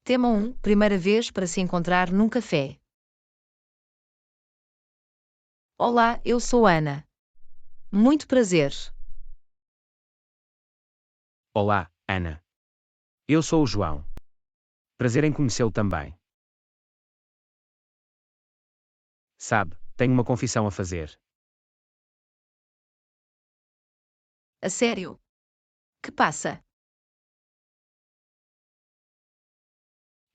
Tema 1. Primeira vez para se encontrar num café. Olá, eu sou Ana. Muito prazer. Olá, Ana. Eu sou o João. Prazer em conhecê-lo também. Sabe, tenho uma confissão a fazer. A sério? Que passa?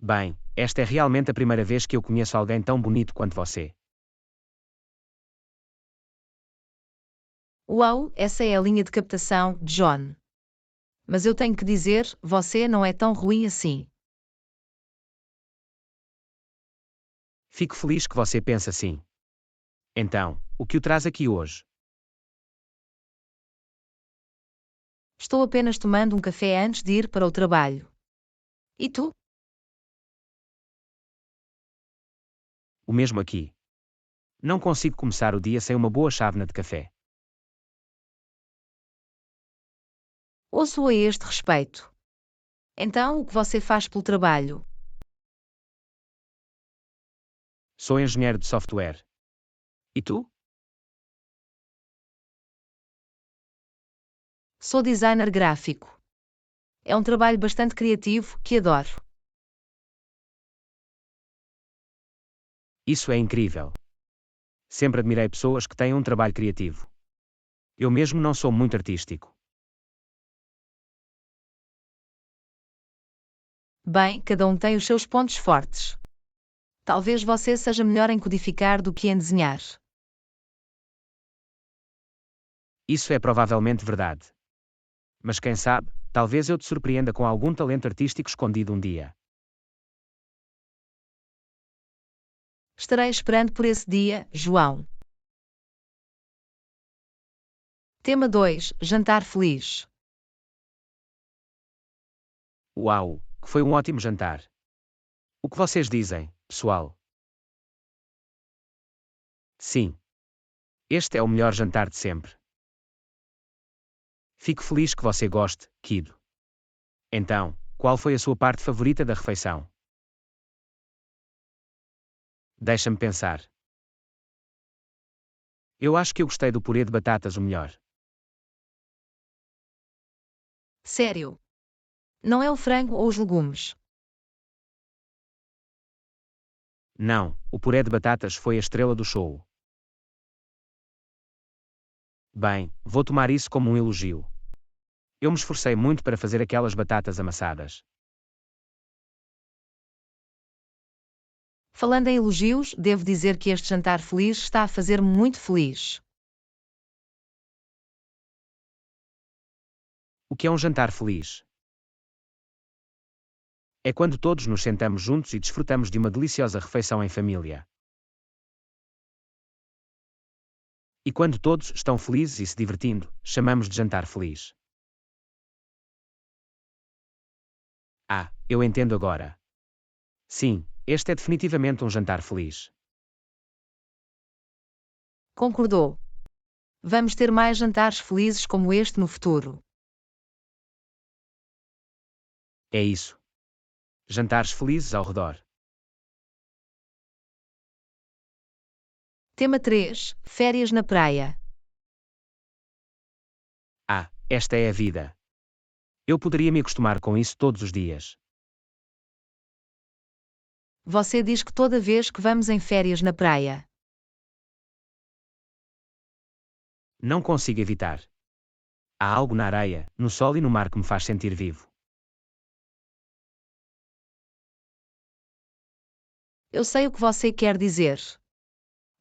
Bem, esta é realmente a primeira vez que eu conheço alguém tão bonito quanto você. Uau, essa é a linha de captação, John. Mas eu tenho que dizer, você não é tão ruim assim. Fico feliz que você pense assim. Então, o que o traz aqui hoje? Estou apenas tomando um café antes de ir para o trabalho. E tu? O mesmo aqui. Não consigo começar o dia sem uma boa chávena de café. Ouço a este respeito. Então, o que você faz pelo trabalho? Sou engenheiro de software. E tu? Sou designer gráfico. É um trabalho bastante criativo que adoro. Isso é incrível. Sempre admirei pessoas que têm um trabalho criativo. Eu mesmo não sou muito artístico. Bem, cada um tem os seus pontos fortes. Talvez você seja melhor em codificar do que em desenhar. Isso é provavelmente verdade. Mas quem sabe, talvez eu te surpreenda com algum talento artístico escondido um dia. Estarei esperando por esse dia, João. Tema 2. Jantar feliz. Uau, que foi um ótimo jantar. O que vocês dizem, pessoal? Sim. Este é o melhor jantar de sempre. Fico feliz que você goste, Kido. Então, qual foi a sua parte favorita da refeição? Deixa-me pensar. Eu acho que eu gostei do purê de batatas o melhor. Sério. Não é o frango ou os legumes. Não, o purê de batatas foi a estrela do show. Bem, vou tomar isso como um elogio. Eu me esforcei muito para fazer aquelas batatas amassadas. Falando em elogios, devo dizer que este jantar feliz está a fazer-me muito feliz. O que é um jantar feliz? É quando todos nos sentamos juntos e desfrutamos de uma deliciosa refeição em família. E quando todos estão felizes e se divertindo, chamamos de jantar feliz. Ah, eu entendo agora. Sim, este é definitivamente um jantar feliz. Concordou. Vamos ter mais jantares felizes como este no futuro. É isso. Jantares felizes ao redor. Tema 3. Férias na praia. Ah, esta é a vida. Eu poderia me acostumar com isso todos os dias. Você diz que toda vez que vamos em férias na praia. Não consigo evitar. Há algo na areia, no sol e no mar que me faz sentir vivo. Eu sei o que você quer dizer.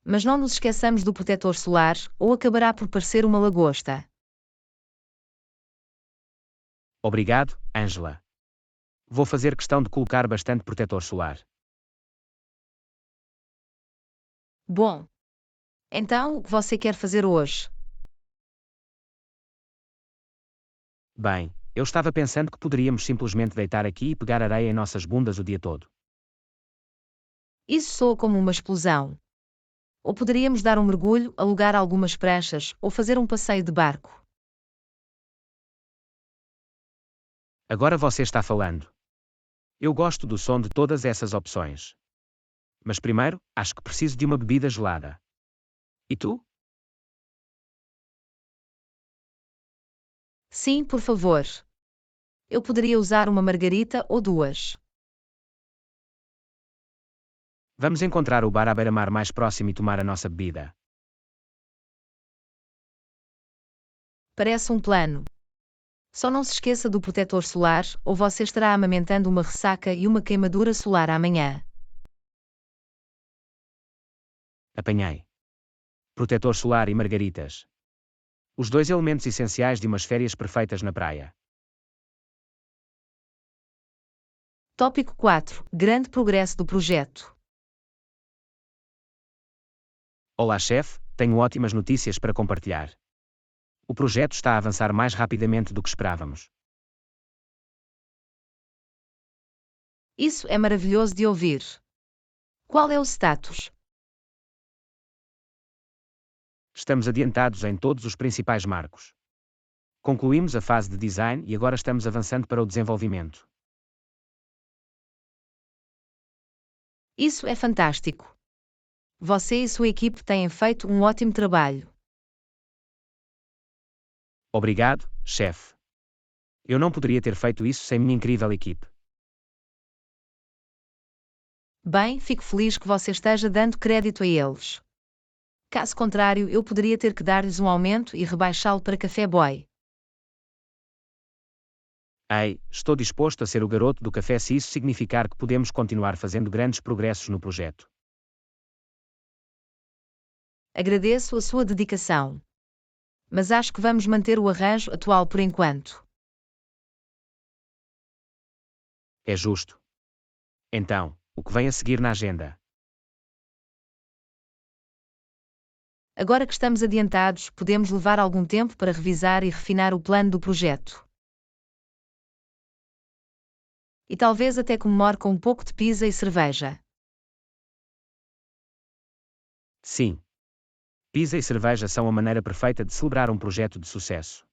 Mas não nos esqueçamos do protetor solar, ou acabará por parecer uma lagosta. Obrigado, Angela. Vou fazer questão de colocar bastante protetor solar. Bom. Então, o que você quer fazer hoje? Bem, eu estava pensando que poderíamos simplesmente deitar aqui e pegar areia em nossas bundas o dia todo. Isso soa como uma explosão. Ou poderíamos dar um mergulho, alugar algumas pranchas, ou fazer um passeio de barco. Agora você está falando. Eu gosto do som de todas essas opções. Mas primeiro, acho que preciso de uma bebida gelada. E tu? Sim, por favor. Eu poderia usar uma margarita ou duas. Vamos encontrar o bar à beira-mar mais próximo e tomar a nossa bebida. Parece um plano. Só não se esqueça do protetor solar, ou você estará amamentando uma ressaca e uma queimadura solar amanhã. Apanhei. Protetor solar e margaritas. Os dois elementos essenciais de umas férias perfeitas na praia. Tópico 4. Grande progresso do projeto. Olá, chefe, tenho ótimas notícias para compartilhar. O projeto está a avançar mais rapidamente do que esperávamos. Isso é maravilhoso de ouvir. Qual é o status? Estamos adiantados em todos os principais marcos. Concluímos a fase de design e agora estamos avançando para o desenvolvimento. Isso é fantástico. Você e sua equipe têm feito um ótimo trabalho. Obrigado, chefe. Eu não poderia ter feito isso sem minha incrível equipe. Bem, fico feliz que você esteja dando crédito a eles. Caso contrário, eu poderia ter que dar-lhes um aumento e rebaixá-lo para café boy. Ei, estou disposto a ser o garoto do café se isso significar que podemos continuar fazendo grandes progressos no projeto. Agradeço a sua dedicação. Mas acho que vamos manter o arranjo atual por enquanto. É justo. Então, o que vem a seguir na agenda? Agora que estamos adiantados, podemos levar algum tempo para revisar e refinar o plano do projeto. E talvez até comemore com um pouco de pizza e cerveja. Sim. Pizza e cerveja são a maneira perfeita de celebrar um projeto de sucesso.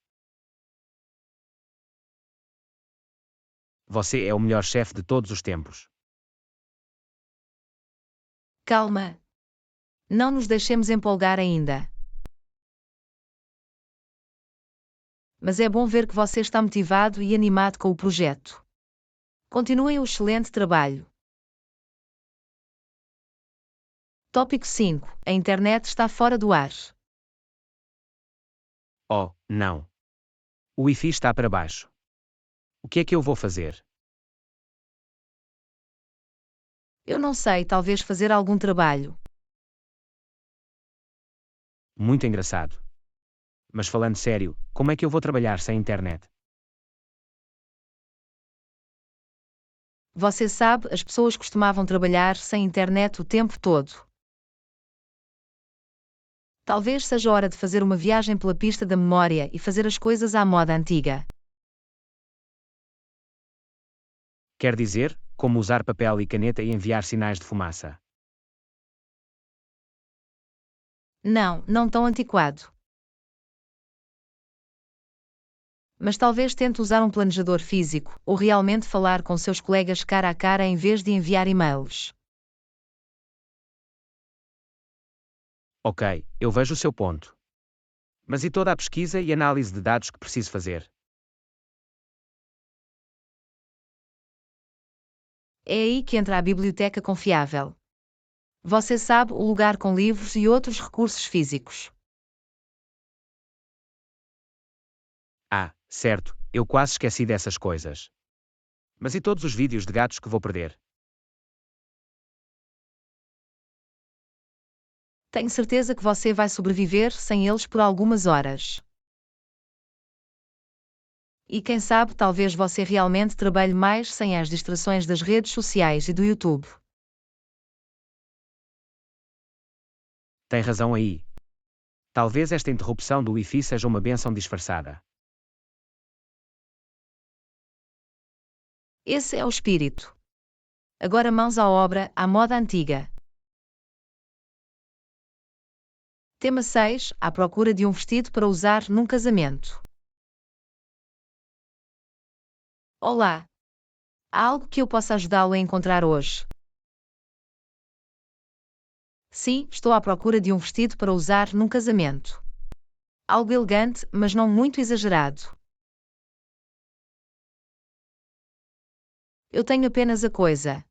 Você é o melhor chefe de todos os tempos. Calma. Não nos deixemos empolgar ainda. Mas é bom ver que você está motivado e animado com o projeto. Continuem o excelente trabalho. Tópico 5. A internet está fora do ar. Oh, não. O Wi-Fi está para baixo. O que é que eu vou fazer? Eu não sei, talvez fazer algum trabalho. Muito engraçado. Mas falando sério, como é que eu vou trabalhar sem internet? Você sabe, as pessoas costumavam trabalhar sem internet o tempo todo. Talvez seja hora de fazer uma viagem pela pista da memória e fazer as coisas à moda antiga. Quer dizer, como usar papel e caneta e enviar sinais de fumaça. Não, não tão antiquado. Mas talvez tente usar um planejador físico, ou realmente falar com seus colegas cara a cara em vez de enviar e-mails. Ok, eu vejo o seu ponto. Mas e toda a pesquisa e análise de dados que preciso fazer? É aí que entra a biblioteca confiável. Você sabe, o lugar com livros e outros recursos físicos. Ah, certo, eu quase esqueci dessas coisas. Mas e todos os vídeos de gatos que vou perder? Tenho certeza que você vai sobreviver sem eles por algumas horas. E quem sabe, talvez você realmente trabalhe mais sem as distrações das redes sociais e do YouTube. Tem razão aí. Talvez esta interrupção do Wi-Fi seja uma bênção disfarçada. Esse é o espírito. Agora mãos à obra, à moda antiga. Tema 6. À procura de um vestido para usar num casamento. Olá! Há algo que eu possa ajudá-lo a encontrar hoje? Sim, estou à procura de um vestido para usar num casamento. Algo elegante, mas não muito exagerado. Eu tenho apenas a coisa.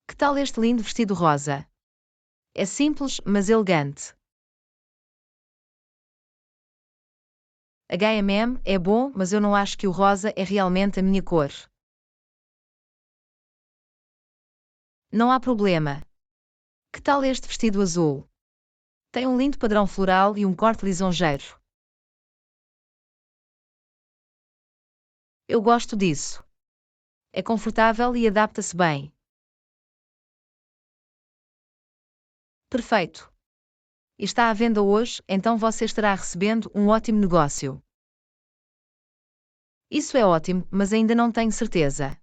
Que tal este lindo vestido rosa? É simples, mas elegante. H&M é bom, mas eu não acho que o rosa é realmente a minha cor. Não há problema. Que tal este vestido azul? Tem um lindo padrão floral e um corte lisonjeiro. Eu gosto disso. É confortável e adapta-se bem. Perfeito. Está à venda hoje, então você estará recebendo um ótimo negócio. Isso é ótimo, mas ainda não tenho certeza.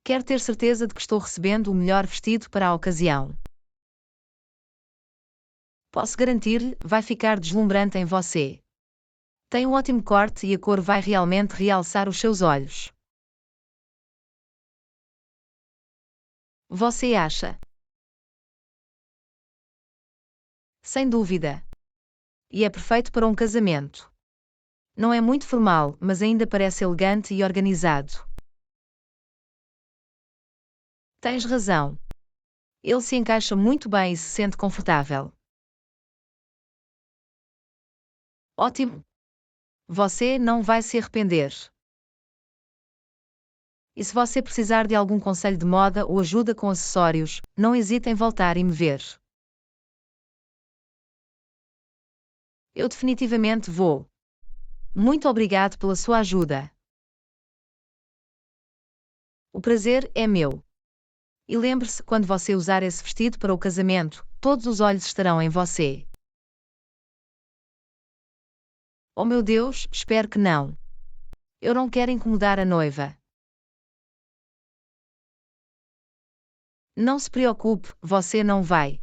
Quero ter certeza de que estou recebendo o melhor vestido para a ocasião. Posso garantir-lhe, vai ficar deslumbrante em você. Tem um ótimo corte e a cor vai realmente realçar os seus olhos. Você acha? Sem dúvida. E é perfeito para um casamento. Não é muito formal, mas ainda parece elegante e organizado. Tens razão. Ele se encaixa muito bem e se sente confortável. Ótimo! Você não vai se arrepender. E se você precisar de algum conselho de moda ou ajuda com acessórios, não hesite em voltar e me ver. Eu definitivamente vou. Muito obrigado pela sua ajuda. O prazer é meu. E lembre-se, quando você usar esse vestido para o casamento, todos os olhos estarão em você. Oh meu Deus, espero que não. Eu não quero incomodar a noiva. Não se preocupe, você não vai.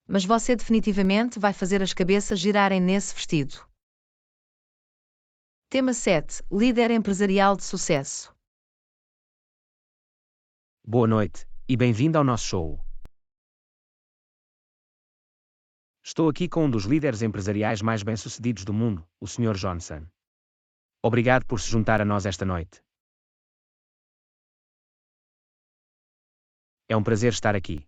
Mas você definitivamente vai fazer as cabeças girarem nesse vestido. Tema 7. Líder empresarial de sucesso. Boa noite, e bem-vindo ao nosso show. Estou aqui com um dos líderes empresariais mais bem-sucedidos do mundo, o Sr. Johnson. Obrigado por se juntar a nós esta noite. É um prazer estar aqui.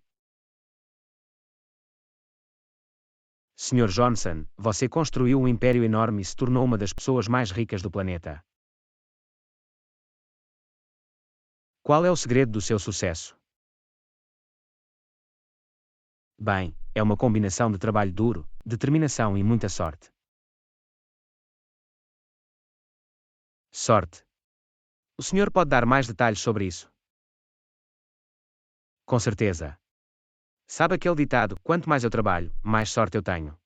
Sr. Johnson, você construiu um império enorme e se tornou uma das pessoas mais ricas do planeta. Qual é o segredo do seu sucesso? Bem, é uma combinação de trabalho duro, determinação e muita sorte. Sorte. O senhor pode dar mais detalhes sobre isso? Com certeza. Sabe aquele ditado: quanto mais eu trabalho, mais sorte eu tenho?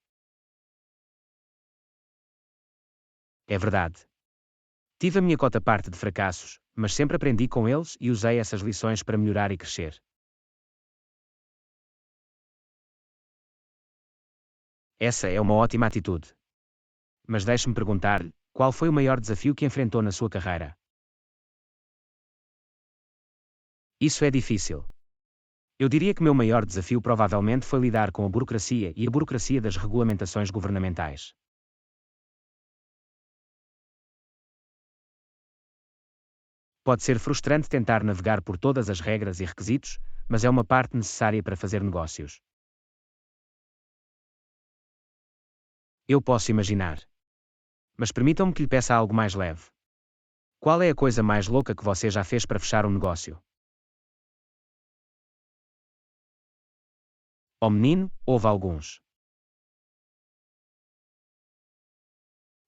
É verdade. Tive a minha cota parte de fracassos, mas sempre aprendi com eles e usei essas lições para melhorar e crescer. Essa é uma ótima atitude. Mas deixe-me perguntar-lhe, qual foi o maior desafio que enfrentou na sua carreira? Isso é difícil. Eu diria que meu maior desafio provavelmente foi lidar com a burocracia e a burocracia das regulamentações governamentais. Pode ser frustrante tentar navegar por todas as regras e requisitos, mas é uma parte necessária para fazer negócios. Eu posso imaginar. Mas permitam-me que lhe peça algo mais leve. Qual é a coisa mais louca que você já fez para fechar um negócio? Oh menino, houve alguns.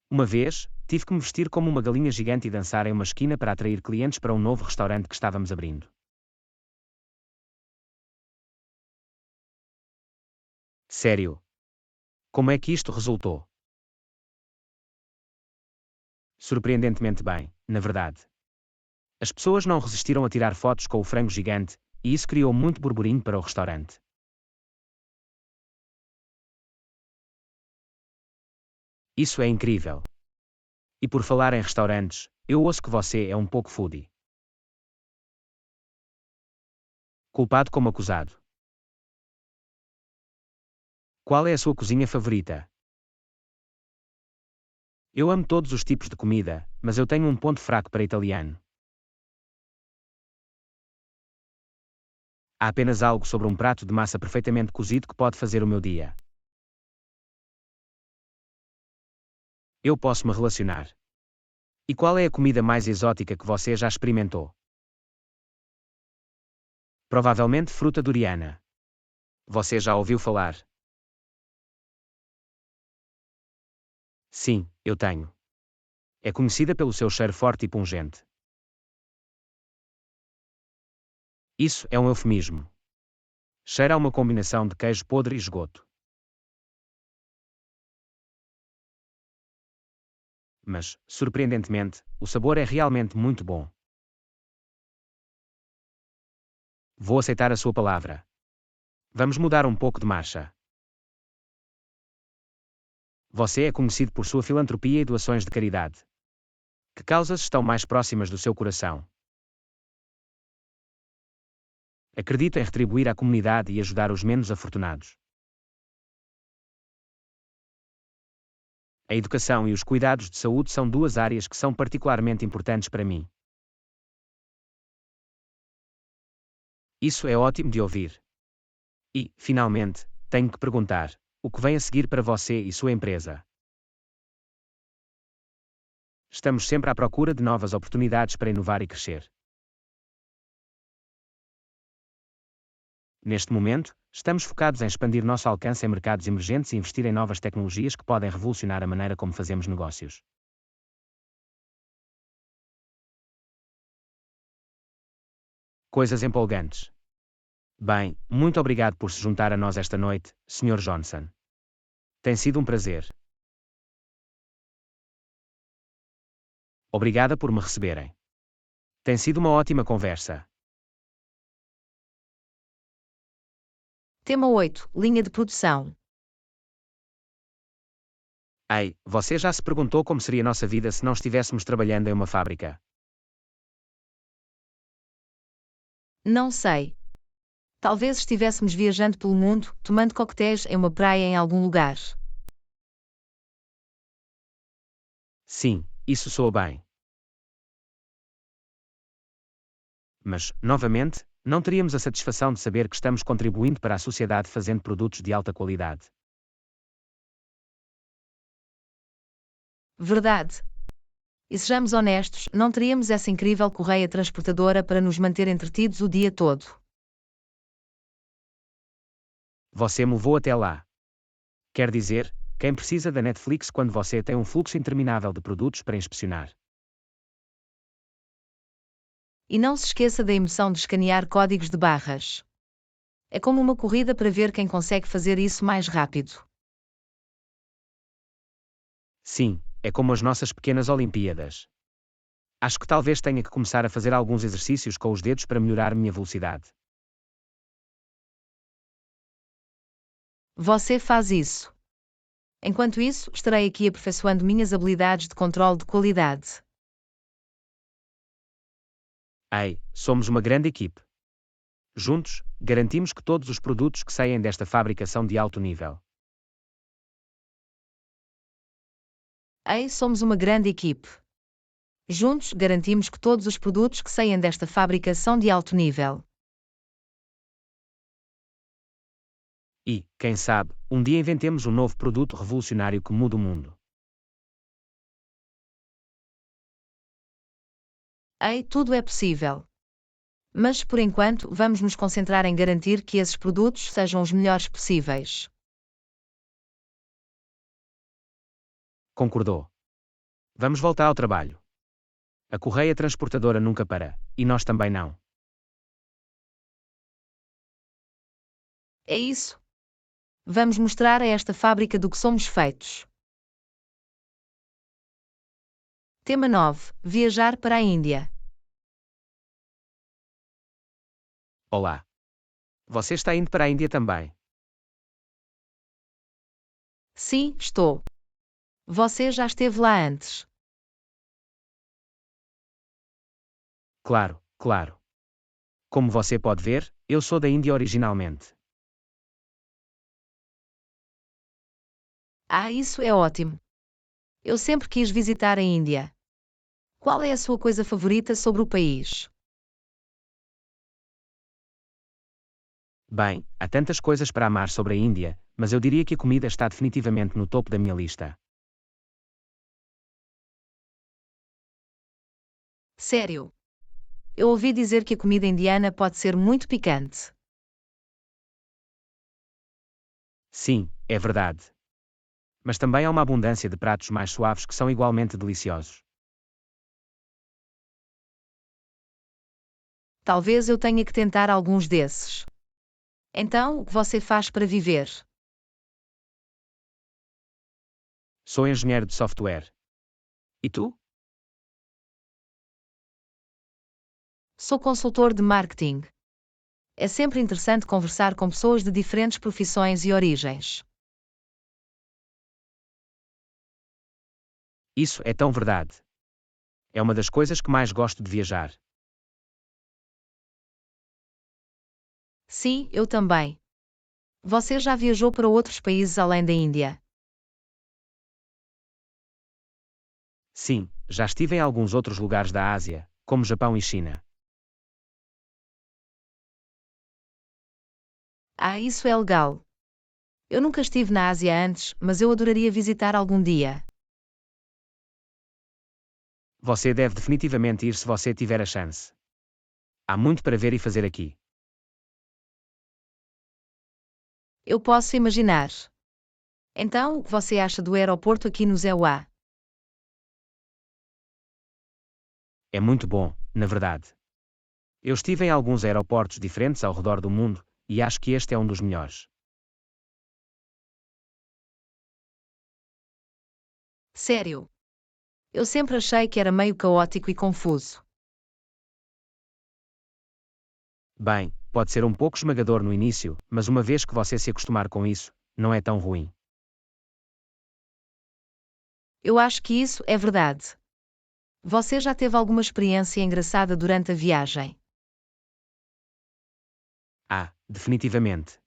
Uma vez, tive que me vestir como uma galinha gigante e dançar em uma esquina para atrair clientes para um novo restaurante que estávamos abrindo. Sério? Como é que isto resultou? Surpreendentemente bem, na verdade. As pessoas não resistiram a tirar fotos com o frango gigante, e isso criou muito burburinho para o restaurante. Isso é incrível. E por falar em restaurantes, eu ouço que você é um pouco foodie. Culpado como acusado. Qual é a sua cozinha favorita? Eu amo todos os tipos de comida, mas eu tenho um ponto fraco para italiano. Há apenas algo sobre um prato de massa perfeitamente cozido que pode fazer o meu dia. Eu posso me relacionar. E qual é a comida mais exótica que você já experimentou? Provavelmente fruta duriana. Você já ouviu falar? Sim, eu tenho. É conhecida pelo seu cheiro forte e pungente. Isso é um eufemismo. Cheira a uma combinação de queijo podre e esgoto. Mas, surpreendentemente, o sabor é realmente muito bom. Vou aceitar a sua palavra. Vamos mudar um pouco de marcha. Você é conhecido por sua filantropia e doações de caridade. Que causas estão mais próximas do seu coração? Acredito em retribuir à comunidade e ajudar os menos afortunados. A educação e os cuidados de saúde são duas áreas que são particularmente importantes para mim. Isso é ótimo de ouvir. E, finalmente, tenho que perguntar: o que vem a seguir para você e sua empresa? Estamos sempre à procura de novas oportunidades para inovar e crescer. Neste momento, estamos focados em expandir nosso alcance em mercados emergentes e investir em novas tecnologias que podem revolucionar a maneira como fazemos negócios. Coisas empolgantes. Bem, muito obrigado por se juntar a nós esta noite, Sr. Johnson. Tem sido um prazer. Obrigada por me receberem. Tem sido uma ótima conversa. Tema 8. Linha de produção. Ei, você já se perguntou como seria nossa vida se não estivéssemos trabalhando em uma fábrica? Não sei. Talvez estivéssemos viajando pelo mundo, tomando coquetéis em uma praia em algum lugar. Sim, isso soa bem. Mas, novamente, não teríamos a satisfação de saber que estamos contribuindo para a sociedade fazendo produtos de alta qualidade. Verdade. E sejamos honestos, não teríamos essa incrível correia transportadora para nos manter entretidos o dia todo. Você me levou até lá. Quer dizer, quem precisa da Netflix quando você tem um fluxo interminável de produtos para inspecionar? E não se esqueça da emoção de escanear códigos de barras. É como uma corrida para ver quem consegue fazer isso mais rápido. Sim, é como as nossas pequenas Olimpíadas. Acho que talvez tenha que começar a fazer alguns exercícios com os dedos para melhorar minha velocidade. Você faz isso. Enquanto isso, estarei aqui aperfeiçoando minhas habilidades de controle de qualidade. Ei, somos uma grande equipe. Juntos, garantimos que todos os produtos que saem desta fábrica são de alto nível. Ei, somos uma grande equipe. Juntos, garantimos que todos os produtos que saem desta fábrica são de alto nível. E, quem sabe, um dia inventemos um novo produto revolucionário que muda o mundo. Ei, tudo é possível. Mas, por enquanto, vamos nos concentrar em garantir que esses produtos sejam os melhores possíveis. Concordou. Vamos voltar ao trabalho. A correia transportadora nunca para, e nós também não. É isso. Vamos mostrar a esta fábrica do que somos feitos. Tema 9. Viajar para a Índia. Olá. Você está indo para a Índia também? Sim, estou. Você já esteve lá antes. Claro, claro. Como você pode ver, Eu sou da Índia originalmente. Ah, isso é ótimo. Eu sempre quis visitar a Índia. Qual é a sua coisa favorita sobre o país? Bem, há tantas coisas para amar sobre a Índia, mas eu diria que a comida está definitivamente no topo da minha lista. Sério. Eu ouvi dizer que a comida indiana pode ser muito picante. Sim, é verdade. Mas também há uma abundância de pratos mais suaves que são igualmente deliciosos. Talvez eu tenha que tentar alguns desses. Então, o que você faz para viver? Sou engenheiro de software. E tu? Sou consultor de marketing. É sempre interessante conversar com pessoas de diferentes profissões e origens. Isso é tão verdade. É uma das coisas que mais gosto de viajar. Sim, eu também. Você já viajou para outros países além da Índia? Sim, já estive em alguns outros lugares da Ásia, como Japão e China. Ah, isso é legal. Eu nunca estive na Ásia antes, mas eu adoraria visitar algum dia. Você deve definitivamente ir se você tiver a chance. Há muito para ver e fazer aqui. Eu posso imaginar. Então, o que você acha do aeroporto aqui no ZEUA? É muito bom, na verdade. Eu estive em alguns aeroportos diferentes ao redor do mundo, e acho que este é um dos melhores. Sério. Eu sempre achei que era meio caótico e confuso. Bem, pode ser um pouco esmagador no início, mas uma vez que você se acostumar com isso, não é tão ruim. Eu acho que isso é verdade. Você já teve alguma experiência engraçada durante a viagem? Ah, definitivamente.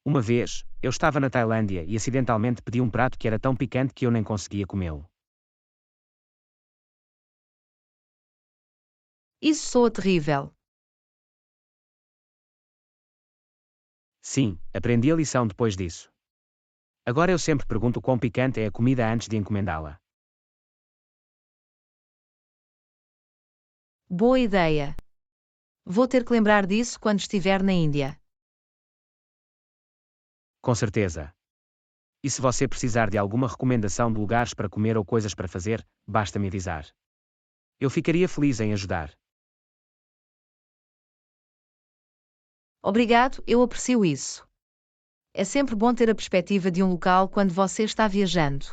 Uma vez, eu estava na Tailândia e acidentalmente pedi um prato que era tão picante que eu nem conseguia comê-lo. Isso soa terrível. Sim, aprendi a lição depois disso. Agora eu sempre pergunto quão picante é a comida antes de encomendá-la. Boa ideia. Vou ter que lembrar disso quando estiver na Índia. Com certeza. E se você precisar de alguma recomendação de lugares para comer ou coisas para fazer, basta me avisar. Eu ficaria feliz em ajudar. Obrigado, eu aprecio isso. É sempre bom ter a perspectiva de um local quando você está viajando.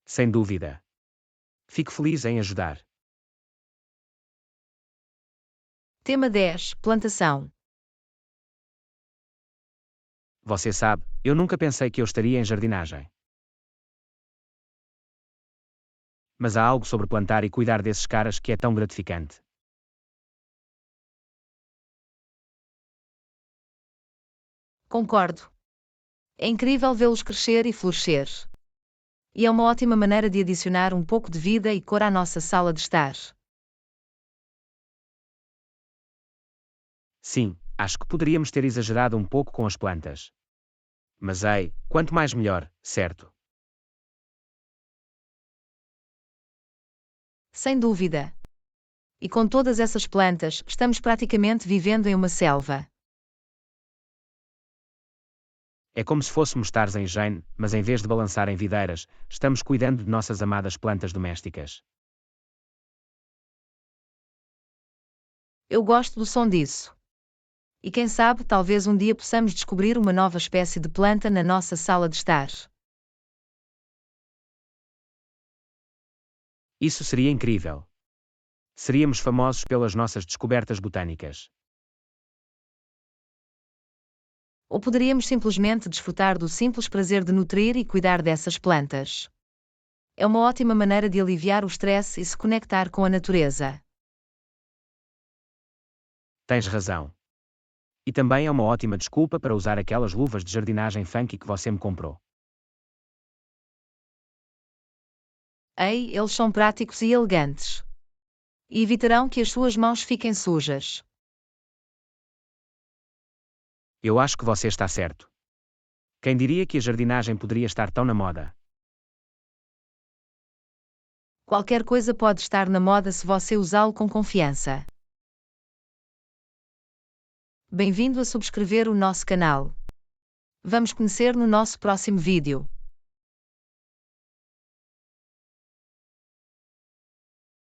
Sem dúvida. Fico feliz em ajudar. Tema 10: Plantação. Você sabe, eu nunca pensei que eu estaria em jardinagem. Mas há algo sobre plantar e cuidar desses caras que é tão gratificante. Concordo. É incrível vê-los crescer e florescer. E é uma ótima maneira de adicionar um pouco de vida e cor à nossa sala de estar. Sim, acho que poderíamos ter exagerado um pouco com as plantas. Mas ei, quanto mais melhor, certo? Sem dúvida. E com todas essas plantas, estamos praticamente vivendo em uma selva. É como se fôssemos estar em Jane, mas em vez de balançar em videiras, estamos cuidando de nossas amadas plantas domésticas. Eu gosto do som disso. E quem sabe, talvez um dia possamos descobrir uma nova espécie de planta na nossa sala de estar. Isso seria incrível. Seríamos famosos pelas nossas descobertas botânicas. Ou poderíamos simplesmente desfrutar do simples prazer de nutrir e cuidar dessas plantas. É uma ótima maneira de aliviar o stress e se conectar com a natureza. Tens razão. E também é uma ótima desculpa para usar aquelas luvas de jardinagem funky que você me comprou. Ei, eles são práticos e elegantes. E evitarão que as suas mãos fiquem sujas. Eu acho que você está certo. Quem diria que a jardinagem poderia estar tão na moda? Qualquer coisa pode estar na moda se você usá-lo com confiança. Bem-vindo a subscrever o nosso canal. Vamos conhecer no nosso próximo vídeo.